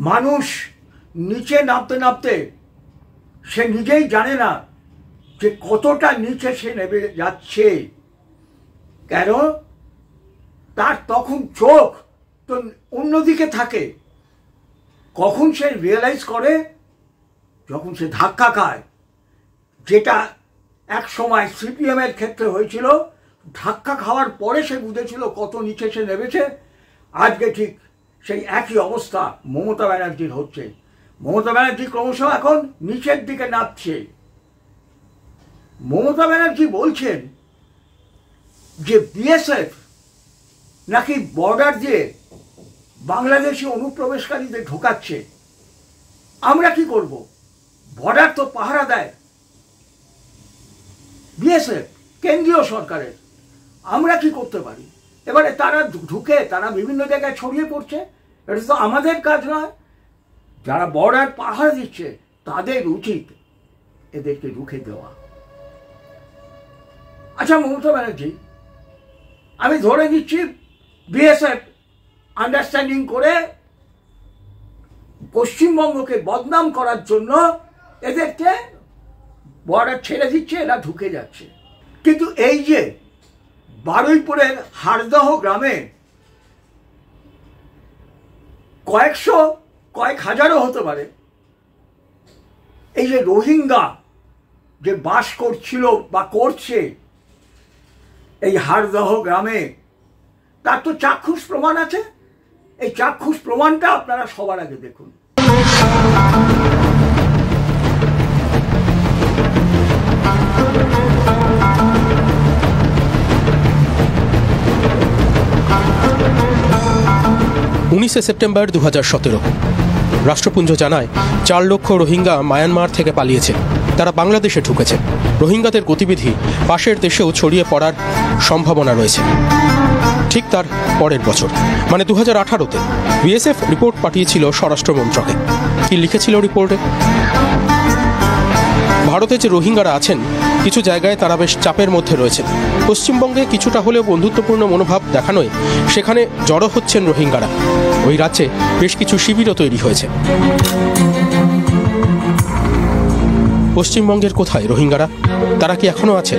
মানুষ নিচে নামতে নামতে সে নিজেই জানে না যে কতটা নিচে সে নেমে যাচ্ছে। কেন? তার তখন চোখ তো অন্যদিকে থাকে। কখন সে রিয়েলাইজ করে? যখন সে ধাক্কা খায়, যেটা এক সময় সিপিএম এর ক্ষেত্রে হয়েছিল। ধাক্কা খাওয়ার পরে সে বুঝেছিল কত নিচে সে নেমেছে। আজকে ঠিক সেই একই অবস্থা মমতা ব্যানার্জির হচ্ছে। মমতা ব্যানার্জি ক্রমশ এখন নিচের দিকে নামছে। মমতা ব্যানার্জি বলছেন যে বিএসএফ নাকি বর্ডার দিয়ে বাংলাদেশি অনুপ্রবেশকারীদের ঢোকাচ্ছে। আমরা কি করব? বর্ডার তো পাহারা দেয় বিএসএফ, কেন্দ্রীয় সরকারের। আমরা কি করতে পারি? এবারে তারা ঢুকে তারা বিভিন্ন জায়গায় ছড়িয়ে পড়ছে। এটা তো আমাদের কাজ নয়। যারা বর্ডার পাহারা দিচ্ছে তাদের উচিত এদেরকে রুখে দেওয়া। আচ্ছা মমতা ব্যানার্জি, আমি ধরে নিচ্ছি বিএসএফ আন্ডারস্ট্যান্ডিং করে পশ্চিমবঙ্গকে বদনাম করার জন্য এদেরকে বর্ডার ছেড়ে দিচ্ছে, এরা ঢুকে যাচ্ছে। কিন্তু এই যে বারুইপুরের হারদহ গ্রামে কয়েকশো, কয়েক হাজারও হতে পারে, এই যে রোহিঙ্গা যে বাস করছিল বা করছে এই হারদহ গ্রামে, তার তো চাক্ষুষ প্রমাণ আছে। এই চাক্ষুষ প্রমাণটা আপনারা সবার আগে দেখুন। 19 সেপ্টেম্বর 2017 রাষ্ট্রপুঞ্জ জানায় 4 লক্ষ রোহিঙ্গা মায়ানমার থেকে পালিয়েছে। তারা বাংলাদেশে ঢুকেছে। রোহিঙ্গাদের গতিবিধি পাশের দেশেও ছড়িয়ে পড়ার সম্ভাবনা রয়েছে। ঠিক তার পরের বছর মানে 2018-তে বিএসএফ রিপোর্ট পাঠিয়েছিল স্বরাষ্ট্র মন্ত্রকে। কি লিখেছিল রিপোর্টে? ভারতে যে রোহিঙ্গারা আছেন কিছু জায়গায় তারা বেশ চাপের মধ্যে রয়েছে। পশ্চিমবঙ্গে কিছুটা হলেও বন্ধুত্বপূর্ণ মনোভাব দেখানোয় সেখানে জড়ো হচ্ছেন রোহিঙ্গারা। ওই রাজ্যে বেশ কিছু শিবিরও তৈরি হয়েছে। পশ্চিমবঙ্গের কোথায় রোহিঙ্গারা? তারা কি এখনো আছে?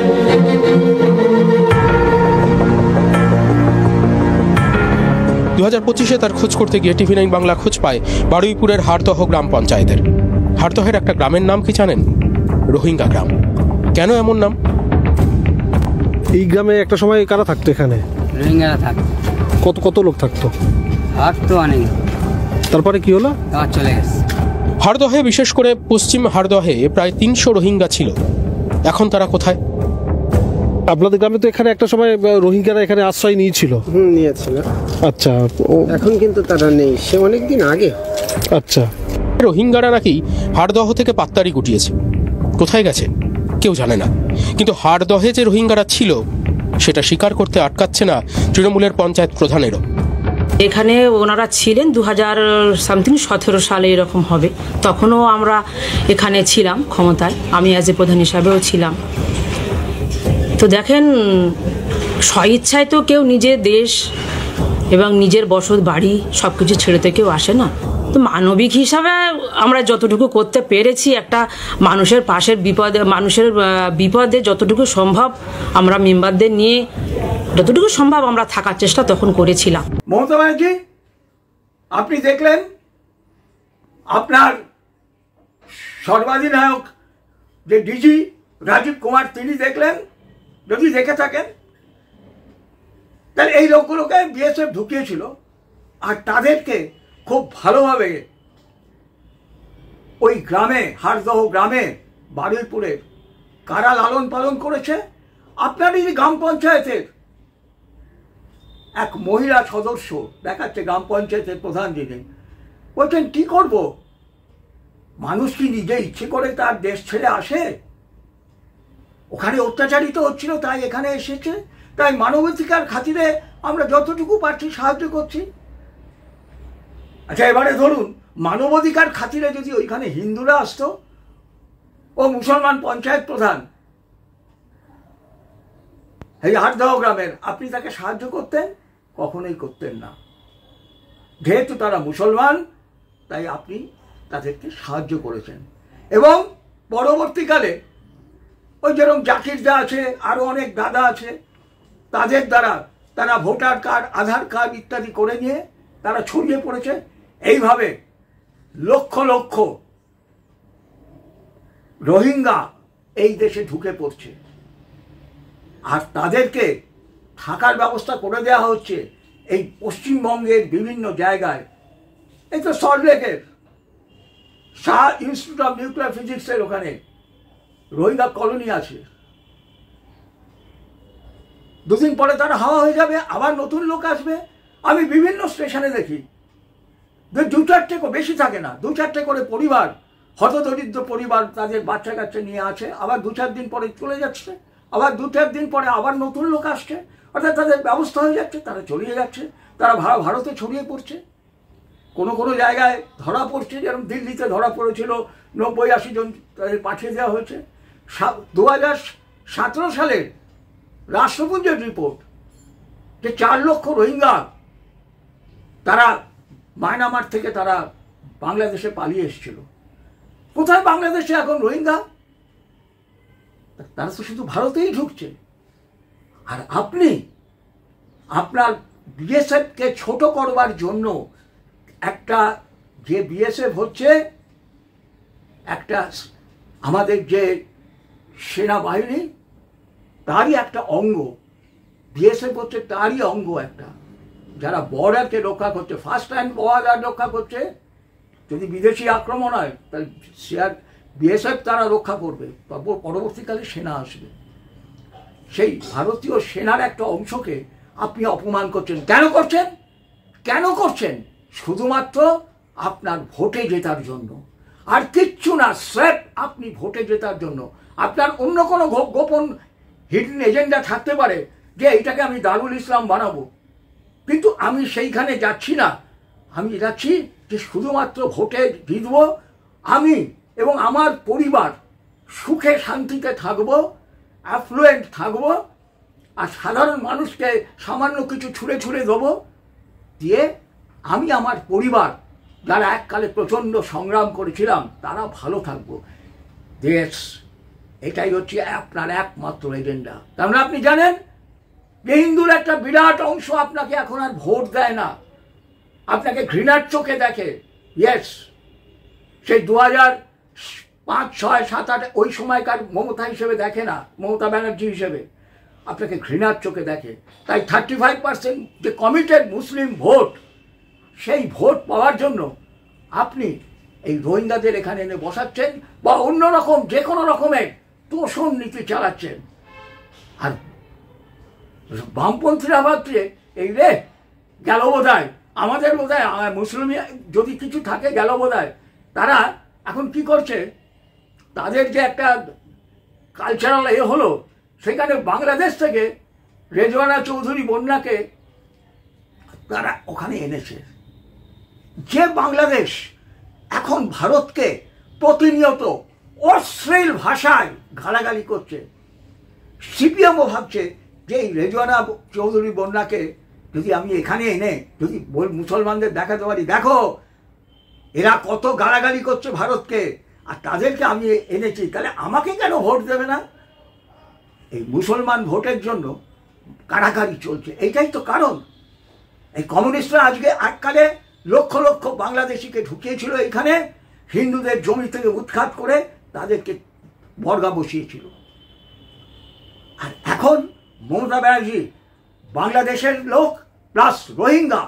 দু 2025-এ তার খোঁজ করতে গিয়ে TV9 বাংলা খোঁজ পায় বারুইপুরের হারদহ গ্রাম পঞ্চায়েতের। হারদহের একটা গ্রামের নাম কি জানেন? রোহিঙ্গা গ্রাম। কেন এমন নাম? এই গ্রামে একটা সময় কারা থাকতো? এখানে রোহিঙ্গারা থাকতো। কত কত লোক থাকতো? থাকতো অনেক। তারপরে কি হলো? চলে গেছে। হারদহে, বিশেষ করে পশ্চিম হারদহে প্রায় 300 রোহিঙ্গা ছিল। এখন তারা কোথায়? আপনাদের গ্রামে তো এখানে একটা সময় রোহিঙ্গারা এখানে আশ্রয় নিয়েছিল। নিয়েছিল। আচ্ছা, এখন কিন্তু তারা নেই, সে অনেকদিন আগে। আচ্ছা, রোহিঙ্গারা নাকি হারদহ থেকে পাত্তারি গুটিয়েছে। কোথায় গেছে কেউ জানে না। কিন্তু হারদহে যে রোহিঙ্গারা ছিল সেটা স্বীকার করতে আটকাচ্ছে না তৃণমূলের পঞ্চায়েত প্রধানেরও। এখানে ওনারা ছিলেন 2017 সালে এরকম হবে। তখনও আমরা এখানে ছিলাম ক্ষমতায়, আমি অ্যাজ এ প্রধান হিসাবেও ছিলাম। তো দেখেন, স্বইচ্ছায় তো কেউ নিজের দেশ এবং নিজের বসত বাড়ি সব কিছু ছেড়ে তো কেউ আসে না। তো মানবিক হিসাবে আমরা যতটুকু করতে পেরেছি, একটা মানুষের পাশের মানুষের বিপদে যতটুকু সম্ভব আমরা মেম্বারদের নিয়ে যতটুকু সম্ভব আমরা থাকার চেষ্টা তখন করেছিলাম। মমতা ব্যানার্জি, আপনি দেখলেন আপনার সর্বাধিনায়ক যে ডিজি রাজীব কুমার, তিনি দেখলেন। যদি দেখে থাকেন তাহলে এই লোকগুলোকে বিএসএফ ঢুকিয়েছিল আর তাদেরকে খুব ভালোভাবে ওই গ্রামে, হারদহ গ্রামে, বারুইপুরে কারা লালন পালন করেছে? আপনারই গ্রাম পঞ্চায়েতের এক মহিলা সদস্য দেখাচ্ছে, গ্রাম পঞ্চায়েতের প্রধান যিনি, বলছেন কি করব? মানুষ কি নিজে ইচ্ছে করে তার দেশ ছেড়ে আসে? ওখানে অত্যাচারিত হচ্ছিল তাই এখানে এসেছে। তাই মানবাধিকার খাতিরে আমরা যতটুকু পারছি সাহায্য করছি। আচ্ছা, এবারে ধরুন মানবাধিকার খাতিরে যদি ওইখানে হিন্দুরা আসতো ও মুসলমান পঞ্চায়েত প্রধান এই হারদহ গ্রামের, আপনি তাকে সাহায্য করতেন? কখনোই করতেন না। যেহেতু তারা মুসলমান, তাই আপনি তাদেরকে সাহায্য করেছেন। এবং পরবর্তীকালে ওই যেরকম জাকির দা আছে, আরও অনেক দাদা আছে, তাদের দ্বারা তারা ভোটার কার্ড, আধার কার্ড ইত্যাদি করে নিয়ে তারা ছড়িয়ে পড়েছে। এইভাবে লক্ষ লক্ষ রোহিঙ্গা এই দেশে ঢুকে পড়ছে, আর তাদেরকে থাকার ব্যবস্থা করে দেওয়া হচ্ছে এই পশ্চিমবঙ্গের বিভিন্ন জায়গায়। এই তো সল্টলেকের শাহ ইনস্টিটিউট অফ নিউক্লিয়ার ফিজিক্সের ওখানে রোহিঙ্গা কলোনি আছে। দুদিন পরে তারা হাওয়া হয়ে যাবে, আবার নতুন লোক আসবে। আমি বিভিন্ন স্টেশনে দেখি যে 2-4টে বেশি থাকে না, 2-4টে করে পরিবার, হতদরিদ্র পরিবার তাদের বাচ্চা কাচ্চা নিয়ে আছে, আবার 2-4 দিন পরে চলে যাচ্ছে, আবার 2-4 দিন পরে আবার নতুন লোক আসছে। অর্থাৎ তাদের ব্যবস্থা হয়ে যাচ্ছে, তারা চলিয়ে যাচ্ছে, তারা ভারতে ছড়িয়ে পড়ছে। কোনো কোনো জায়গায় ধরা পড়ছে, যেরকম দিল্লিতে ধরা পড়েছিল, 90-80 জন তাদের পাঠিয়ে দেওয়া হয়েছে। 2017 সালের রাষ্ট্রপুঞ্জের রিপোর্ট যে 4 লক্ষ রোহিঙ্গা তারা মায়ানমার থেকে তারা বাংলাদেশে পালিয়ে এসেছিল। কোথায় বাংলাদেশে এখন রোহিঙ্গা? তারা তো শুধু ভারতেই ঢুকছে। আর আপনি আপনার বিএসএফকে ছোট করবার জন্য একটা, যে বিএসএফ হচ্ছে একটা আমাদের যে সেনাবাহিনী, তারই একটা অঙ্গ। বিএসএফ হচ্ছে তারই অঙ্গ একটা, যারা বর্ডারকে রক্ষা করছে, ফার্স্ট হ্যান্ড বর্ডার রক্ষা করছে। যদি বিদেশি আক্রমণ হয় তাহলে বিএসএফ তারা রক্ষা করবে, পরবর্তীকালে সেনা আসবে। সেই ভারতীয় সেনার একটা অংশকে আপনি অপমান করছেন। কেন করছেন? কেন করছেন? শুধুমাত্র আপনার ভোটে জেতার জন্য, আর কিচ্ছু না। স্রেফ আপনি ভোটে জেতার জন্য। আপনার অন্য কোনো গোপন হিডেন এজেন্ডা থাকতে পারে যে এইটাকে আমি দারুল ইসলাম বানাবো, কিন্তু আমি সেইখানে যাচ্ছি না। আমি যাচ্ছি যে শুধুমাত্র ভোটে জিতব, আমি এবং আমার পরিবার সুখে শান্তিতে থাকবো, অ্যাফ্লুয়েন্ট থাকবো, আর সাধারণ মানুষকে সামান্য কিছু ছুঁড়ে ছুঁড়ে দেবো, দিয়ে আমি আমার পরিবার যারা এককালে প্রচণ্ড সংগ্রাম করেছিলাম তারা ভালো থাকবো। দেশ, এটাই হচ্ছে আপনার একমাত্র এজেন্ডা। কারণ আপনি জানেন যে হিন্দুর একটা বিরাট অংশ আপনাকে এখন আর ভোট দেয় না, আপনাকে ঘৃণার চোখে দেখে। ইয়েস, সেই 2005, 6, 7, 8 ওই সময়কার মমতা হিসেবে দেখে না, মমতা ব্যানার্জি হিসেবে আপনাকে ঘৃণার চোখে দেখে। তাই 35% যে কমিটেড মুসলিম ভোট, সেই ভোট পাওয়ার জন্য আপনি এই রোহিঙ্গাদের এখানে এনে বসাচ্ছেন, বা অন্যরকম যে কোনো রকমের তোষণ নীতি চালাচ্ছেন। আর বামপন্থীরা ভাবছে এই রে গেল বোধহয়, আমাদের বোধহয় মুসলিম যদি কিছু থাকে গেল বোধহয়। তারা এখন কি করছে, তাদের যে একটা কালচারাল হলো, সেখানে বাংলাদেশ থেকে রেজওয়ানা চৌধুরী বন্যাকে তারা ওখানে এনেছে। যে বাংলাদেশ এখন ভারতকে প্রতিনিয়ত অশ্লীল ভাষায় গালাগালি করছে, সিপিএমও ভাবছে যে এই রেজওয়ানা চৌধুরী বন্যাকে যদি আমি এখানে এনে যদি মুসলমানদের দেখাতে পারি, দেখো এরা কত গালাগালি করছে ভারতকে, আর তাদেরকে আমি এনেছি, তাহলে আমাকে কেন ভোট দেবে না? এই মুসলমান ভোটের জন্য কাড়াকাড়ি চলছে। এইটাই তো কারণ। এই কমিউনিস্টরা আজকে এককালে লক্ষ লক্ষ বাংলাদেশিকে ঢুকিয়েছিল এখানে, হিন্দুদের জমি থেকে উৎখাত করে তাদেরকে বর্গা বসিয়েছিল। আর এখন মমতা ব্যানার্জি বাংলাদেশের লোক প্লাস রোহিঙ্গা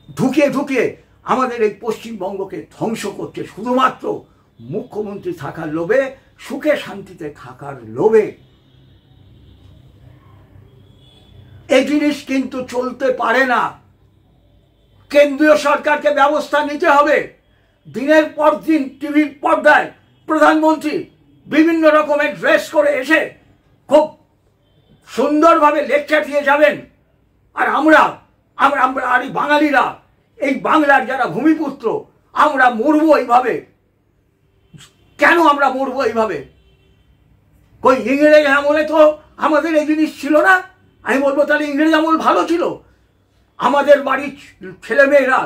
ঢুকিয়ে ঢুকিয়ে আমাদের এই পশ্চিমবঙ্গকে ধ্বংস করছে, শুধুমাত্র মুখ্যমন্ত্রী থাকার লোভে, সুখে শান্তিতে থাকার লোভে। এই জিনিস কিন্তু চলতে পারে না। কেন্দ্রীয় সরকারকে ব্যবস্থা নিতে হবে। দিনের পর দিন টিভির পর্দায় প্রধানমন্ত্রী বিভিন্ন রকমের ড্রেস করে এসে খুব সুন্দরভাবে লেকচার দিয়ে যাবেন, আর আমরা আর এই বাঙালিরা, এই বাংলার যারা ভূমিপুত্র, আমরা মরবো এইভাবে। কেন আমরা মরবো এইভাবে? কই ইংরেজ আমলে তো আমাদের এই জিনিস ছিল না। আমি বলবো তাহলে ইংরেজ আমল ভালো ছিল। আমাদের বাড়ির ছেলেমেয়েরা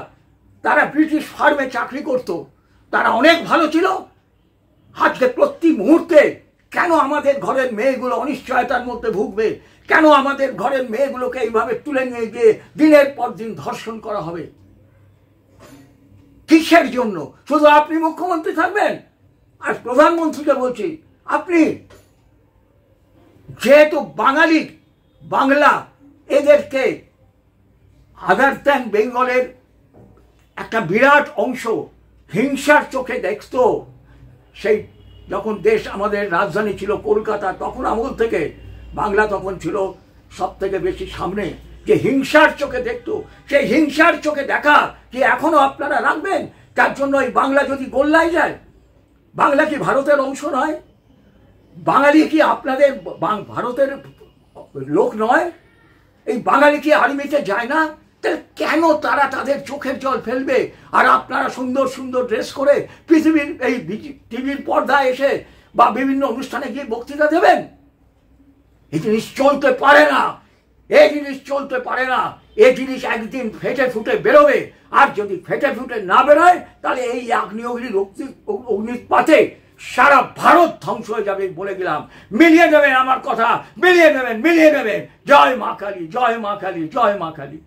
তারা ব্রিটিশ ফার্মে চাকরি করত, তারা অনেক ভালো ছিল। আজকে প্রতি মুহূর্তে কেন আমাদের ঘরের মেয়েগুলো অনিশ্চয়তার মধ্যে ভুগবে? কেন আমাদের ঘরের মেয়েগুলোকে এইভাবে তুলে নিয়ে গিয়ে দিনের পর দিন ধর্ষণ করা হবে? কিসের জন্য? শুধু আপনি মুখ্যমন্ত্রী থাকবেন? আর প্রধানমন্ত্রীকে বলছি, আপনি যেহেতু বাঙালি, বাংলা এদেরকে আদার দ্যান বেঙ্গলের একটা বিরাট অংশ হিংসার চোখে দেখত, সেই যখন দেশ আমাদের রাজধানী ছিল কলকাতা, তখন আমল থেকে বাংলা তখন ছিল সব থেকে বেশি সামনে, যে হিংসার চোখে দেখতো, সেই হিংসার চোখে দেখা কি এখনো আপনারা রাখবেন? তার জন্য এই বাংলা যদি গোল্লায় যায়, বাংলা কি ভারতের অংশ নয়? বাঙালি কি আপনাদের ভারতের লোক নয়? এই বাঙালি কি আর্মিতে যায় না? তাহলে কেন তারা তাদের চোখের জল ফেলবে? আর আপনারা সুন্দর সুন্দর ড্রেস করে পৃথিবীর এই টিভির পর্দায় এসে বা বিভিন্ন অনুষ্ঠানে গিয়ে বক্তৃতা দেবেন? এই জিনিস চলতে পারে না, এই জিনিস চলতে পারে না। এই জিনিস একদিন ফেটে ফুটে বেরোবে, আর যদি ফেটে ফুটে না বেরোয় তাহলে এই আগ্নেয়গিরির অগ্নিপাতে সারা ভারত ধ্বংস হয়ে যাবে বলে গেলাম। মিলিয়ে নেবেন আমার কথা, মিলিয়ে নেবেন, মিলিয়ে নেবেন। জয় মা কালী, জয় মা কালী, জয় মা কালী।